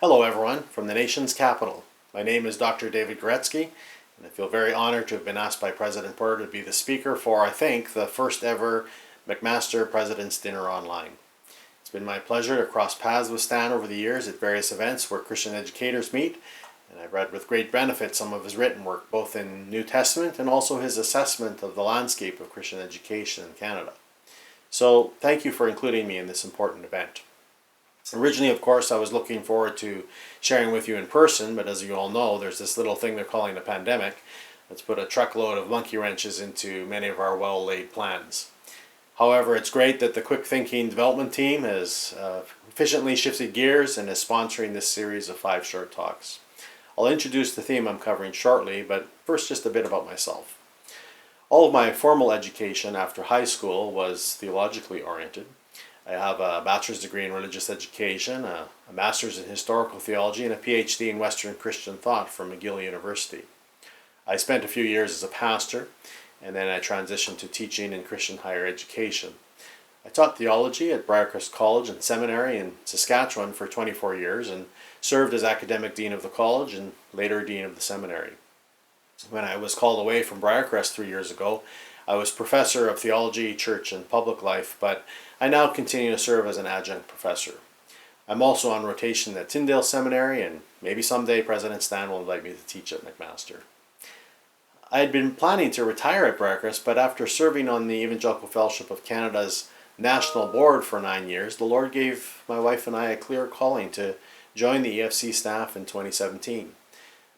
Hello everyone from the nation's capital. My name is Dr. David Guretzki, and I feel very honored to have been asked by President Porter to be the speaker for, I think, the first ever McMaster President's Dinner Online. It's been my pleasure to cross paths with Stan over the years at various events where Christian educators meet, and I've read with great benefit some of his written work, both in New Testament and also his assessment of the landscape of Christian education in Canada. So thank you for including me in this important event. Originally, of course, I was looking forward to sharing with you in person, but as you all know, there's this little thing they're calling a pandemic that's put a truckload of monkey wrenches into many of our well-laid plans. However, it's great that the Quick Thinking Development Team has efficiently shifted gears and is sponsoring this series of 5 short talks. I'll introduce the theme I'm covering shortly, but first just a bit about myself. All of my formal education after high school was theologically oriented. I have a bachelor's degree in religious education, a master's in historical theology, and a PhD in Western Christian thought from McGill University. I spent a few years as a pastor, and then I transitioned to teaching in Christian higher education. I taught theology at Briarcrest College and Seminary in Saskatchewan for 24 years and served as academic dean of the college and later dean of the seminary. When I was called away from Briarcrest 3 years ago, I was professor of theology, church, and public life, but I now continue to serve as an adjunct professor. I'm also on rotation at Tyndale Seminary, and maybe someday President Stan will invite me to teach at McMaster. I had been planning to retire at Briarcrest, but after serving on the Evangelical Fellowship of Canada's national board for 9 years, the Lord gave my wife and I a clear calling to join the EFC staff in 2017.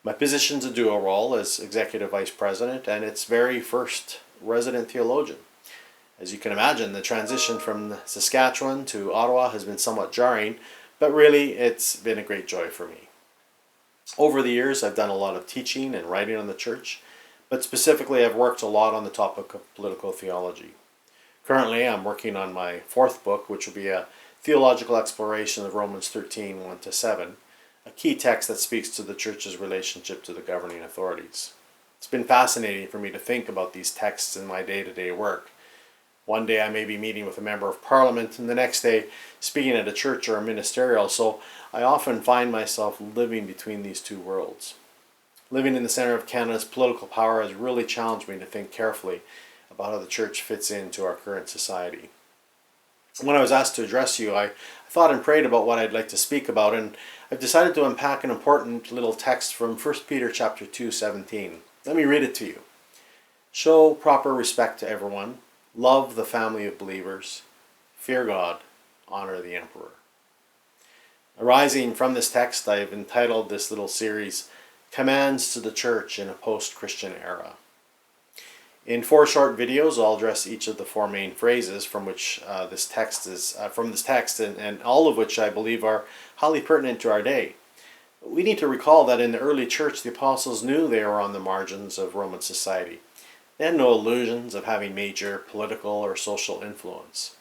My position's a dual role as Executive Vice President and its very first resident theologian. As you can imagine, the transition from Saskatchewan to Ottawa has been somewhat jarring, but really it's been a great joy for me. Over the years, I've done a lot of teaching and writing on the church, but specifically I've worked a lot on the topic of political theology. Currently, I'm working on my 4th book, which will be a theological exploration of Romans 13, 1-7, a key text that speaks to the church's relationship to the governing authorities. It's been fascinating for me to think about these texts in my day-to-day work. One day I may be meeting with a member of parliament, and the next day speaking at a church or a ministerial, so I often find myself living between these two worlds. Living in the center of Canada's political power has really challenged me to think carefully about how the church fits into our current society. When I was asked to address you, I thought and prayed about what I'd like to speak about, and I've decided to unpack an important little text from 1 Peter chapter 2, 17. Let me read it to you. Show proper respect to everyone. Love the family of believers. Fear God. Honor the emperor. Arising from this text, I have entitled this little series, Commands to the Church in a Post-Christian Era. In 4 short videos, I'll address each of the 4 main phrases from which this text is and all of which I believe are highly pertinent to our day. We need to recall that in the early church, the apostles knew they were on the margins of Roman society. They had no illusions of having major political or social influence.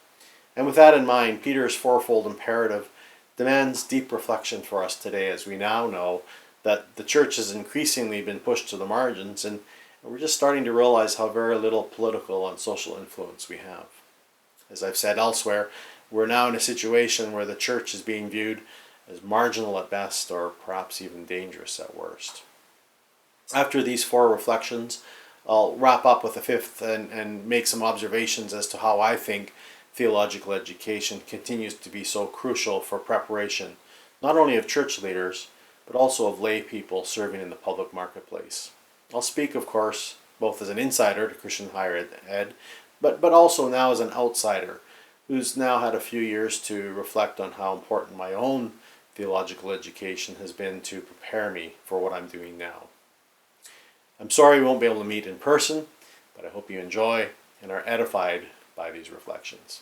And with that in mind, Peter's 4-fold imperative demands deep reflection for us today, as we now know that the church has increasingly been pushed to the margins, and we're just starting to realize how very little political and social influence we have. As I've said elsewhere, we're now in a situation where the church is being viewed as marginal at best, or perhaps even dangerous at worst. After these 4 reflections, I'll wrap up with a 5th and make some observations as to how I think theological education continues to be so crucial for preparation, not only of church leaders, but also of lay people serving in the public marketplace. I'll speak, of course, both as an insider to Christian higher ed, but also now as an outsider who's now had a few years to reflect on how important my own theological education has been to prepare me for what I'm doing now. I'm sorry we won't be able to meet in person, but I hope you enjoy and are edified by these reflections.